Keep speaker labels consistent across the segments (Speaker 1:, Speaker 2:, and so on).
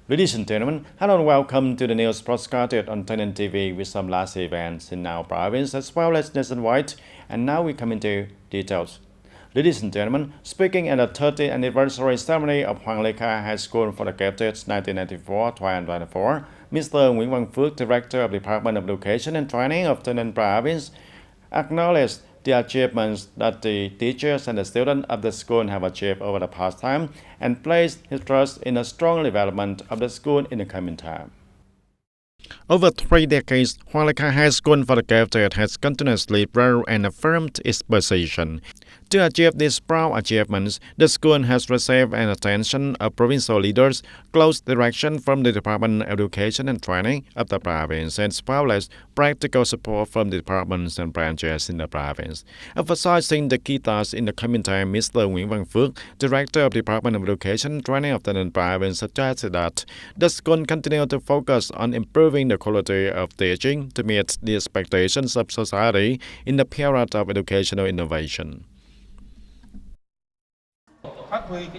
Speaker 1: Ladies and gentlemen, hello and welcome to the news broadcasted on TayNinhTV with some last events in our province as well as nationwide. And now we come into details. Ladies and gentlemen, speaking at the 30th anniversary ceremony of Hoàng Lê Kha High School for the gifted 1994-2024, Mr. Nguyễn Văn Phước, Director of the Department of Education and Training of Tây Ninh Province, acknowledged the achievements that the teachers and the students of the school have achieved over the past time and placed his trust in a strong development of the school in the coming time. Over 3 decades, Hoàng Lê Kha High School for the Gifted has continuously grown and affirmed its position. To achieve these proud achievements, the school has received an attention of provincial leaders, close direction from the Department of Education and Training of the province, as well as practical support from the departments and branches in the province. Emphasizing the key tasks in the coming time, Mr. Nguyễn Văn Phước, Director of the Department of Education and Training of the Tây Ninh Province, suggested that the school continue to focus on improving the quality of teaching to meet the expectations of society in the period of educational innovation.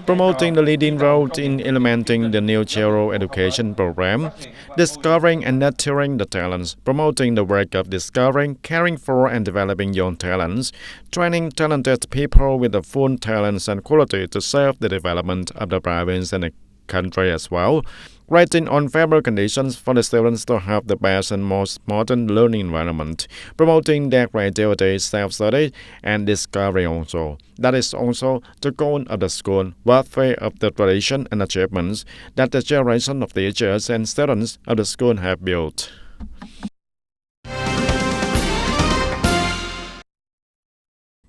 Speaker 1: Promoting the leading role in implementing the new general education program, discovering and nurturing the talents, promoting the work of discovering, caring for and developing young talents, training talented people with the full talents and quality to serve the development of the province and the country as well, writing on favorable conditions for the students to have the best and most modern learning environment, promoting their creativity, self-study, and discovery also. That is also the goal of the school, worthy of the tradition and achievements that the generation of teachers and students of the school have built.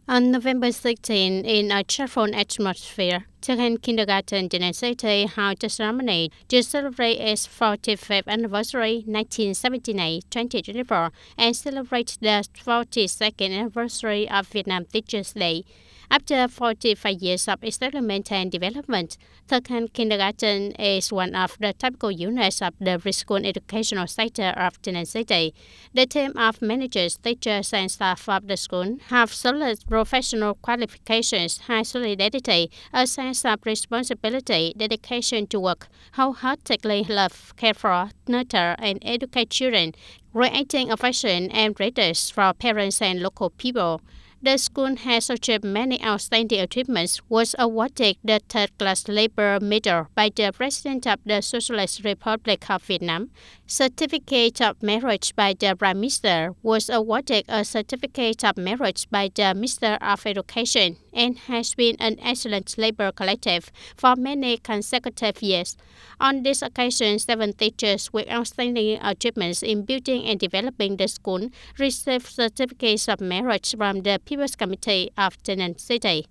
Speaker 2: On November 16, in a cheerful atmosphere, TayNinhTVToday held a ceremony to celebrate its 45th anniversary 1979-2024 and celebrate the 42nd anniversary of Vietnam Teachers' Day. After 45 years of establishment and development, TayNinhTV is one of the typical units of the preschool educational sector of TayNinhTV. The team of managers, teachers, and staff of the school have solid professional qualifications, high solidity, a sense of responsibility, dedication to work, wholeheartedly love, care for, nurture, and educate children, creating affection and readers for parents and local people. The school has achieved many outstanding achievements, was awarded the third-class labor medal by the President of the Socialist Republic of Vietnam, certificate of merit by the Prime Minister, was awarded a certificate of merit by the Minister of Education, and has been an excellent labor collective for many consecutive years. On this occasion, 7 teachers with outstanding achievements in building and developing the school received certificates of merit from the People's Committee of TayNinhTV.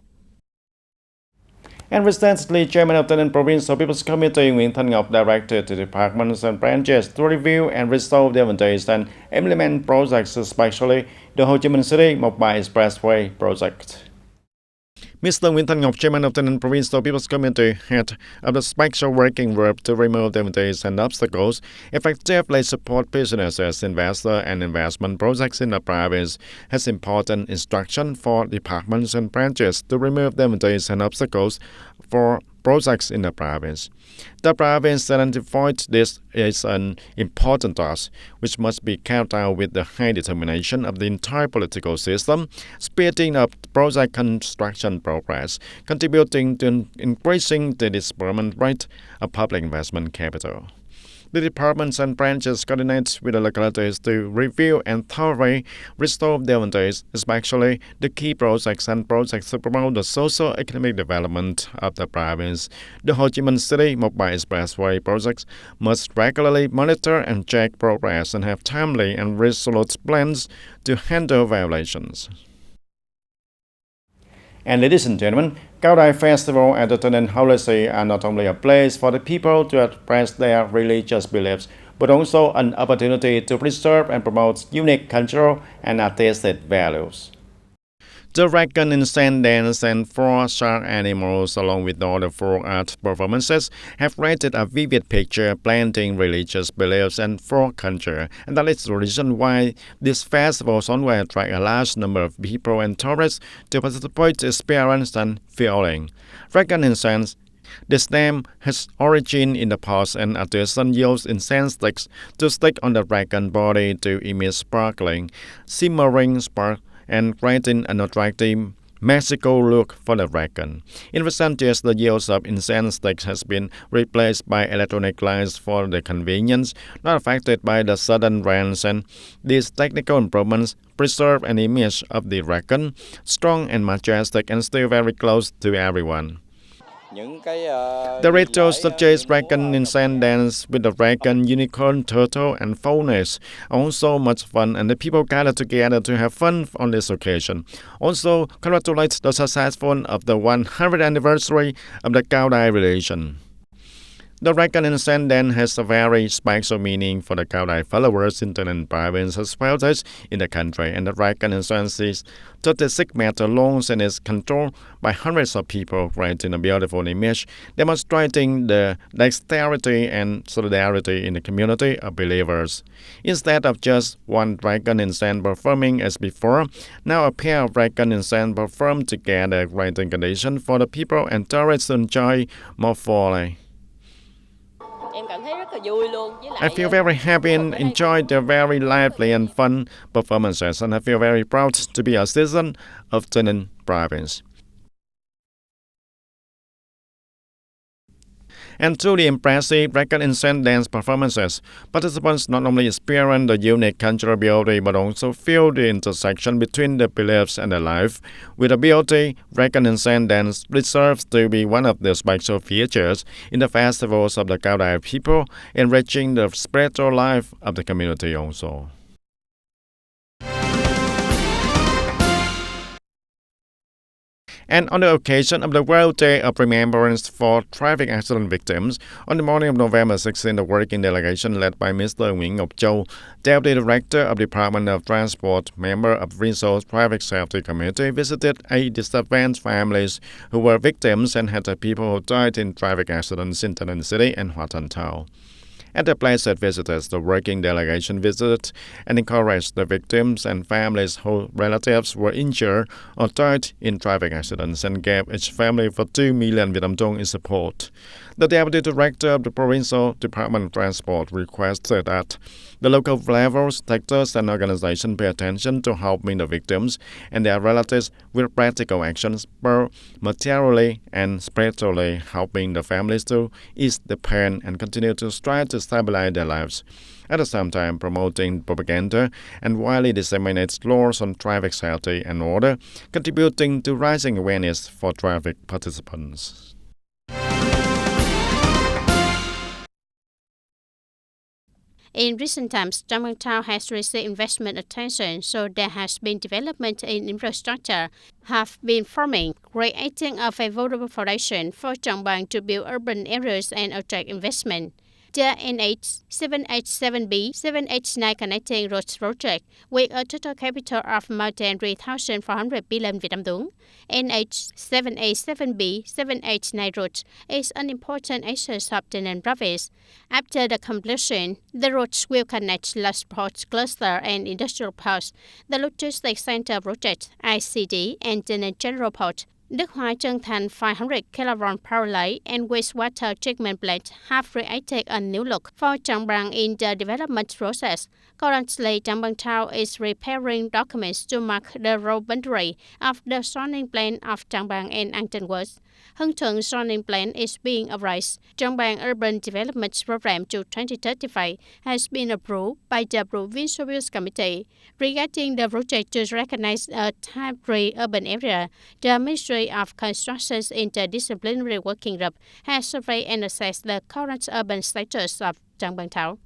Speaker 1: And recently, Chairman of the Tây Ninh Provincial People's Committee Nguyễn Thanh Ngọc directed the departments and branches to review and resolve their advantages and implement projects, especially the Ho Chi Minh City Mộc-Bài Expressway project. Mr. Nguyễn Thanh Ngọc, Chairman of the Tây Ninh Provincial People's Committee, head of the special working group to remove the advantages and obstacles, effectively support businesses, investors, and investment projects in the province, has important instruction for departments and branches to remove the advantages and obstacles for projects in the province. The province identified this as an important task, which must be carried out with the high determination of the entire political system, speeding up project construction progress, contributing to increasing the disbursement rate of public investment capital. The departments and branches coordinate with the localities to review and thoroughly restore their advantages, especially the key projects and projects to promote the socio-economic development of the province. The Ho Chi Minh City Mộc-Bài Expressway projects must regularly monitor and check progress and have timely and resolute plans to handle violations. And ladies and gentlemen, Cao Đài Festival and the Tây Ninh Holiday are not only a place for the people to express their religious beliefs, but also an opportunity to preserve and promote unique cultural and artistic values. The dragon insane dance and 4 shark animals, along with all the folk art performances, have created a vivid picture blending religious beliefs and folk culture, and that is the reason why these festivals always attract a large number of people and tourists to participate, experience, and feeling. Dragon incense This name has origin in the past, and artisans used incense sticks to stick on the dragon body to emit sparkling, shimmering spark and creating an attractive magical look for the dragon. In recent years, the use of incense sticks has been replaced by electronic lights for the convenience, not affected by the sudden rains, and these technical improvements preserve an image of the dragon, strong and majestic and still very close to everyone. The rituals such as dragon incense dance with the dragon, unicorn, turtle, and faunus are also much fun, and the people gather together to have fun on this occasion. Also, congratulate the successful of the 100th anniversary of the Cao Dai relation. The dragon incense dance has a very special meaning for the Cao Dai followers in TayNinhTV province as well as in the country, and the dragon incense is 36 meters long and is controlled by hundreds of people, creating a beautiful image demonstrating the dexterity and solidarity in the community of believers. Instead of just one dragon incense performing as before, now a pair of dragon incense perform together, creating conditions for the people and tourists to enjoy more fully. I feel very happy and enjoy the very lively and fun performances, and I feel very proud to be a citizen of TayNinhTV province. And through the impressive dragon incense dance performances, participants not only experience the unique cultural beauty but also feel the intersection between the beliefs and the life. With the beauty, dragon incense dance deserves to be one of the special features in the festivals of the Cao Dai people, enriching the spiritual life of the community also. And on the occasion of the World Day of Remembrance for Traffic Accident Victims, on the morning of November 16, the working delegation led by Mr. Nguyễn Ngọc Châu, Deputy Director of Department of Transport, member of Resource Traffic Safety Committee, visited 8 disadvantaged families who were victims and had the people who died in traffic accidents in TayNinhTV City and Hoa Thanh Town. At the place of visitors, the working delegation visited and encouraged the victims and families whose relatives were injured or died in traffic accidents and gave each family for 2 million Vietnam dong in support. The Deputy Director of the Provincial Department of Transport requested that the local levels, sectors, and organizations pay attention to helping the victims and their relatives with practical actions, both materially and spiritually, helping the families to ease the pain and continue to strive to stabilize their lives. At the same time, promoting propaganda and widely disseminate laws on traffic safety and order, contributing to raising awareness for traffic participants.
Speaker 2: In recent times, Trang Bang Town has received investment attention, so there has been development in infrastructure, have been forming, creating a favorable foundation for Trang Bang to build urban areas and attract investment. The NH 787B 789 connecting roads project with a total capital of more than 3,400 billion Vietnam dong. NH 787B 789 roads is an important access hub to TayNinhTV province. After the completion, the roads will connect large port cluster and industrial parks, the logistics center project ICD, and TayNinhTV General Port. Đức Hòa Trân Thành 500 kV power line and wastewater treatment plant have created a new look for Trang Bang in the development process. Currently, Trang Bang Town is preparing documents to mark the road boundary of the zoning plan of Trang Bang and An Tân West. Hưng Thuận zoning plan is being erased. Trang Bang Urban Development Program to 2035 has been approved by the Provincial Business Committee. Regarding the project to recognize a Type 3 urban area, the Ministry of Construction's Interdisciplinary Working Group has surveyed and assessed the current urban status of Trang Bang Town.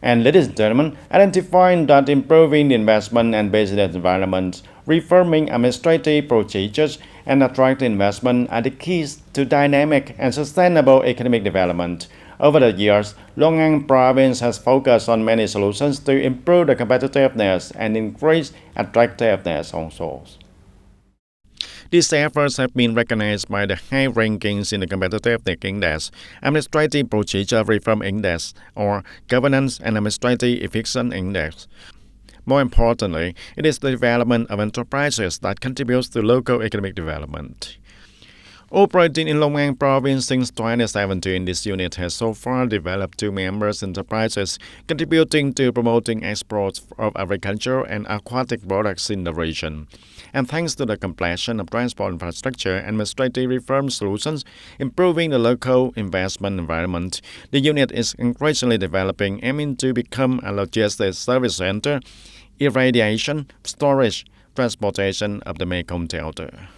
Speaker 1: And ladies and gentlemen, identifying that improving the investment and business environment, reforming administrative procedures, and attracting investment are the keys to dynamic and sustainable economic development. Over the years, Long An province has focused on many solutions to improve the competitiveness and increase attractiveness also. These efforts have been recognized by the high rankings in the Competitiveness Index, Administrative Procedure Reform Index, or Governance and Administrative Efficiency Index. More importantly, it is the development of enterprises that contributes to local economic development. Operating in Long An province since 2017, this unit has so far developed 2 members enterprises, contributing to promoting exports of agricultural and aquatic products in the region. And thanks to the completion of transport infrastructure and administrative reform solutions, improving the local investment environment, the unit is increasingly developing, aiming to become a logistics service center, irradiation, storage, transportation of the Mekong Delta.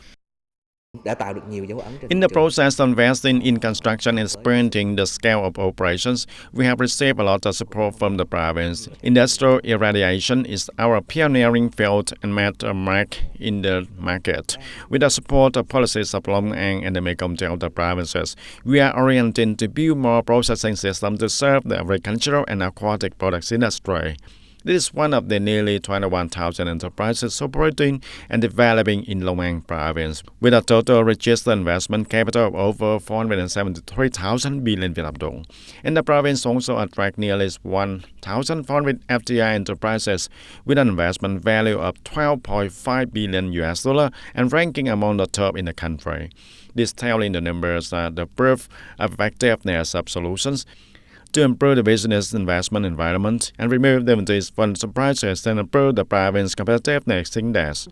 Speaker 1: In the process of investing in construction and expanding the scale of operations, we have received a lot of support from the province. Industrial irradiation is our pioneering field and made a mark in the market. With the support of policies of Long An and the Mekong Delta provinces, we are oriented to build more processing systems to serve the agricultural and aquatic products industry. This is one of the nearly 21,000 enterprises operating and developing in Long An province, with a total registered investment capital of over 473,000 billion Vietnam dong. And the province also attracts nearly 1,400 FDI enterprises with an investment value of 12.5 billion US dollar and ranking among the top in the country. These telling the numbers are the proof of effectiveness of solutions to improve the business investment environment and remove the limitations for enterprises and improve the province's competitiveness index.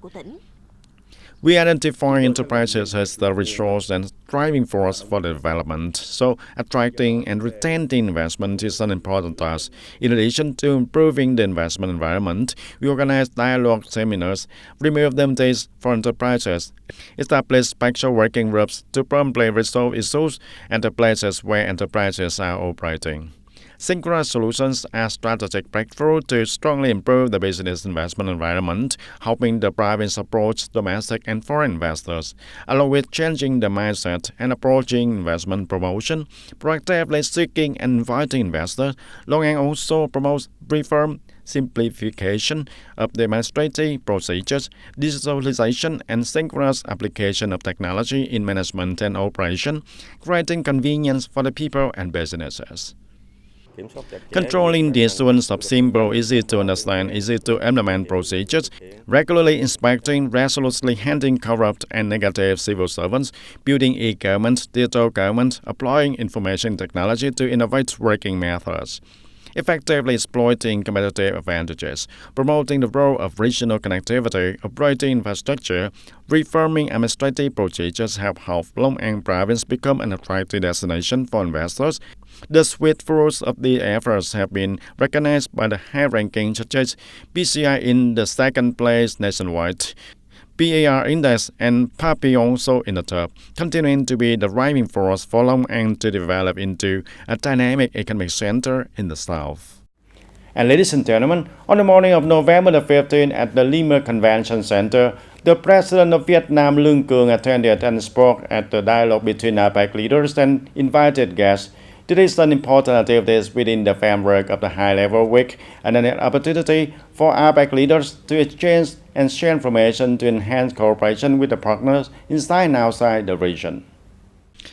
Speaker 1: We identify enterprises as the resource and driving force for the development, so attracting and retaining investment is an important task. In addition to improving the investment environment, we organize dialogue seminars, remove the limitations for enterprises, establish special working groups to promptly resolve issues at the places where enterprises are operating. Synchronous solutions are strategic breakthrough to strongly improve the business investment environment, helping the province approach domestic and foreign investors, along with changing the mindset and approaching investment promotion, proactively seeking and inviting investors. Long An also promotes reform, simplification of the administrative procedures, digitalization, and synchronous application of technology in management and operation, creating convenience for the people and businesses. Controlling the issuance of simple, easy to understand, easy to implement procedures, regularly inspecting, resolutely handling corrupt and negative civil servants, building e-government, digital government, applying information technology to innovate working methods. Effectively exploiting competitive advantages, promoting the role of regional connectivity, operating infrastructure, reforming administrative procedures have helped Long An province become an attractive destination for investors. The sweet fruits of the efforts have been recognized by the high-ranking judges, BCI in the second place nationwide, PAR Index and PAPI also in the top, continuing to be the driving force for Long An to develop into a dynamic economic center in the south. And ladies and gentlemen, on the morning of November the 15th at the Lima Convention Center, the President of Vietnam, Lương Cường, attended and spoke at the dialogue between APEC leaders and invited guests. This is an important activity within the framework of the high-level week and an opportunity for APEC leaders to exchange and share information to enhance cooperation with the partners inside and outside the region.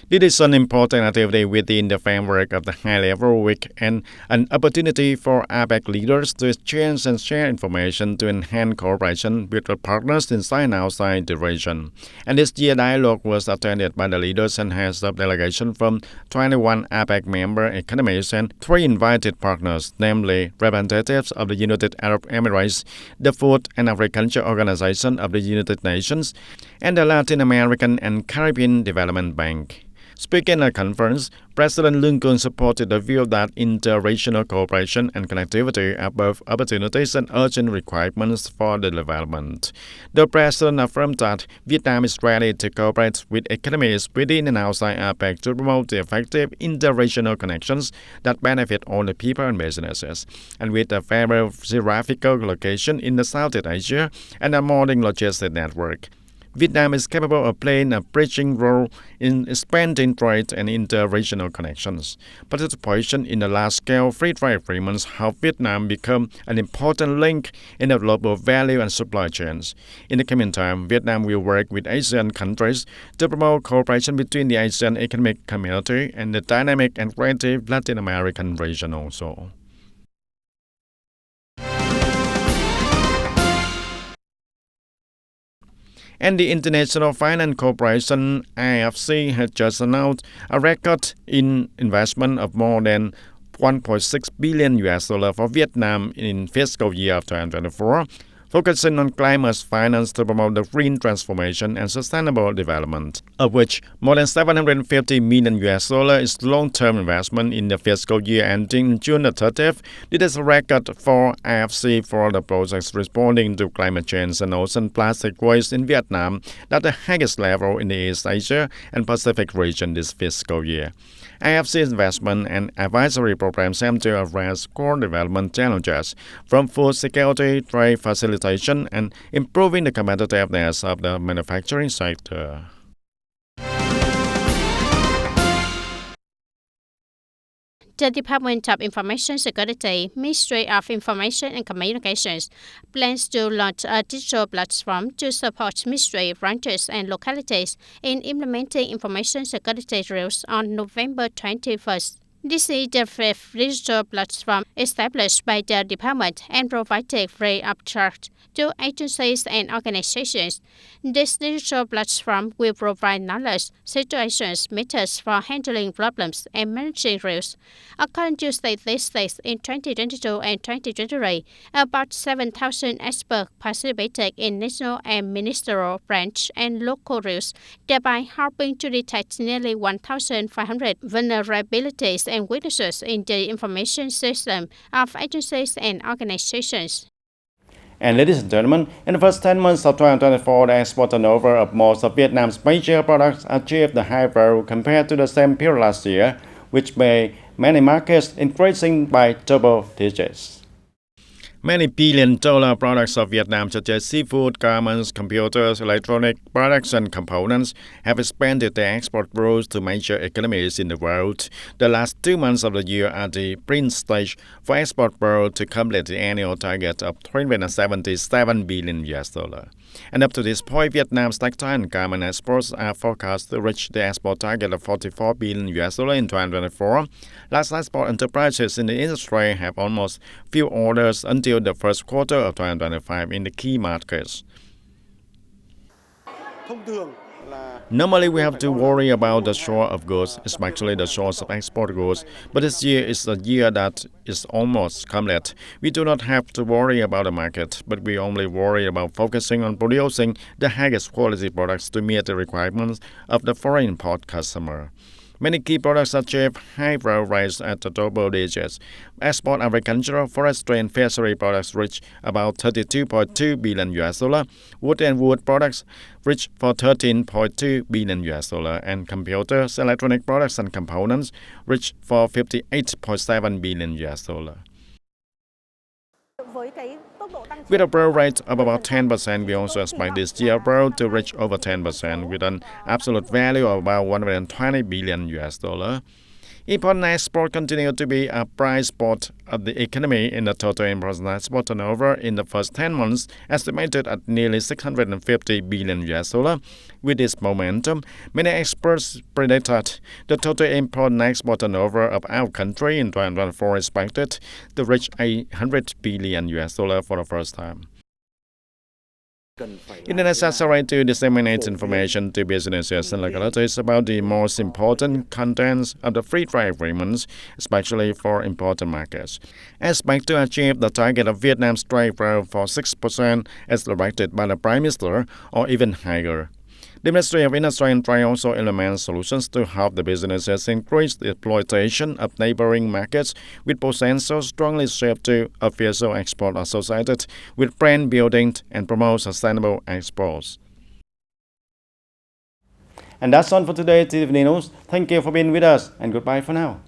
Speaker 1: This is an important activity within the framework of the high-level week and an opportunity for APEC leaders to exchange and share information to enhance cooperation with the partners inside and outside the region. And this year's dialogue was attended by the leaders and heads of delegation from 21 APEC member economies and 3 invited partners, namely representatives of the United Arab Emirates, the Food and Agriculture Organization of the United Nations, and the Latin American and Caribbean Development Bank. Speaking at the conference, President Lương Cường supported the view that inter-regional cooperation and connectivity are both opportunities and urgent requirements for the development. The President affirmed that Vietnam is ready to cooperate with economies within and outside APEC to promote the effective inter-regional connections that benefit all the people and businesses. And with a favorable geographical location in the Southeast Asia and a modern logistics network, Vietnam is capable of playing a bridging role in expanding trade and inter-regional connections. Participation in the large-scale free trade agreements help Vietnam become an important link in the global value and supply chains. In the coming time, Vietnam will work with ASEAN countries to promote cooperation between the ASEAN Economic Community and the dynamic and creative Latin American region also. And the International Finance Corporation (IFC) has just announced a record in investment of more than $1.6 billion for Vietnam in fiscal year 2024, focusing on climate finance to promote the green transformation and sustainable development, of which more than $750 million is long-term investment in the fiscal year ending June 30th. This is a record for IFC for the projects responding to climate change and ocean plastic waste in Vietnam, at the highest level in the East Asia and Pacific region this fiscal year. IFC's investment and advisory programs aim to address core development challenges, from food security, trade facilitation, and improving the competitiveness of the manufacturing sector.
Speaker 2: The Department of Information Security, Ministry of Information and Communications, plans to launch a digital platform to support ministry branches and localities in implementing information security rules on November 21st. This is the fifth digital platform established by the department and provided free of charge to agencies and organizations. This digital platform will provide knowledge, situations, methods for handling problems, and managing risks. According to statistics in 2022 and 2023, about 7,000 experts participated in national and ministerial branch and local rules, thereby helping to detect nearly 1,500 vulnerabilities and weaknesses in the information system of agencies and organizations.
Speaker 1: And ladies and gentlemen, in the first 10 months of 2024, the export turnover of most of Vietnam's major products achieved the high value compared to the same period last year, which made many markets increasing by double digits. Many billion-dollar products of Vietnam, such as seafood, garments, computers, electronic products, and components, have expanded their export routes to major economies in the world. The last 2 months of the year are the print stage for export world to complete the annual target of $377 billion. And up to this point, Vietnam's textile and garment exports are forecast to reach the export target of $44 billion in 2024. Large export enterprises in the industry have almost few orders until the first quarter of 2025 in the key markets. Normally, we have to worry about the short of goods, especially the short of export goods, but this year is a year that is almost complete. We do not have to worry about the market, but we only worry about focusing on producing the highest quality products to meet the requirements of the foreign import customer. Many key products achieve high growth rates at the double digits. Export agricultural, forestry, and fishery products reach about $32.2 billion. Wood and wood products reach for $13.2 billion, and computers, electronic products, and components reach for $58.7 billion. With a growth rate of about 10%, we also expect this year growth to reach over 10% with an absolute value of about $120 billion. Import and export continue to be a bright spot of the economy in the total import and export turnover in the first 10 months, estimated at nearly $650 billion. With this momentum, many experts predicted the total import and export turnover of our country in 2024 is expected to reach $100 billion for the first time. It is necessary to disseminate information to businesses and localities about the most important contents of the free trade agreements, especially for important markets. Expect to achieve the target of Vietnam's trade growth for 6% as directed by the Prime Minister, or even higher. The Ministry of Industry and Trade also implements solutions to help the businesses increase the exploitation of neighboring markets with potential strongly shaped to official export associated with brand building and promote sustainable exports. And that's all for today, TTV News. Thank you for being with us, and goodbye for now.